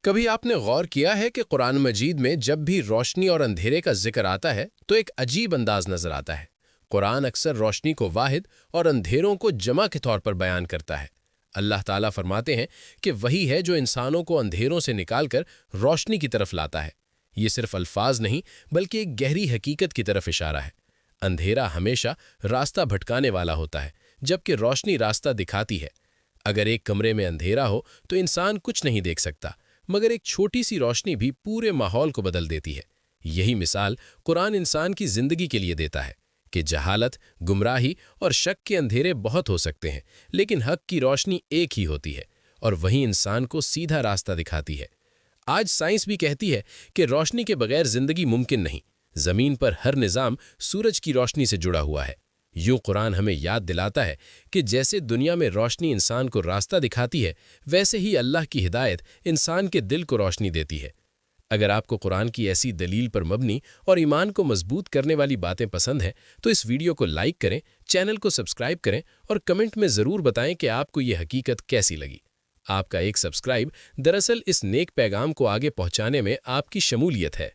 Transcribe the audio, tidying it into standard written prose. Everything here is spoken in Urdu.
کبھی آپ نے غور کیا ہے کہ قرآن مجید میں جب بھی روشنی اور اندھیرے کا ذکر آتا ہے تو ایک عجیب انداز نظر آتا ہے۔ قرآن اکثر روشنی کو واحد اور اندھیروں کو جمع کے طور پر بیان کرتا ہے۔ اللہ تعالیٰ فرماتے ہیں کہ وہی ہے جو انسانوں کو اندھیروں سے نکال کر روشنی کی طرف لاتا ہے۔ یہ صرف الفاظ نہیں بلکہ ایک گہری حقیقت کی طرف اشارہ ہے۔ اندھیرا ہمیشہ راستہ بھٹکانے والا ہوتا ہے، جبکہ روشنی راستہ دکھاتی ہے۔ اگر ایک کمرے میں اندھیرا ہو تو انسان کچھ نہیں دیکھ سکتا، مگر ایک چھوٹی سی روشنی بھی پورے ماحول کو بدل دیتی ہے۔ یہی مثال قرآن انسان کی زندگی کے لیے دیتا ہے کہ جہالت، گمراہی اور شک کے اندھیرے بہت ہو سکتے ہیں، لیکن حق کی روشنی ایک ہی ہوتی ہے، اور وہی انسان کو سیدھا راستہ دکھاتی ہے۔ آج سائنس بھی کہتی ہے کہ روشنی کے بغیر زندگی ممکن نہیں۔ زمین پر ہر نظام سورج کی روشنی سے جڑا ہوا ہے۔ یوں قرآن ہمیں یاد دلاتا ہے کہ جیسے دنیا میں روشنی انسان کو راستہ دکھاتی ہے، ویسے ہی اللہ کی ہدایت انسان کے دل کو روشنی دیتی ہے۔ اگر آپ کو قرآن کی ایسی دلیل پر مبنی اور ایمان کو مضبوط کرنے والی باتیں پسند ہیں تو اس ویڈیو کو لائک کریں، چینل کو سبسکرائب کریں اور کمنٹ میں ضرور بتائیں کہ آپ کو یہ حقیقت کیسی لگی۔ آپ کا ایک سبسکرائب دراصل اس نیک پیغام کو آگے پہنچانے میں آپ کی شمولیت ہے۔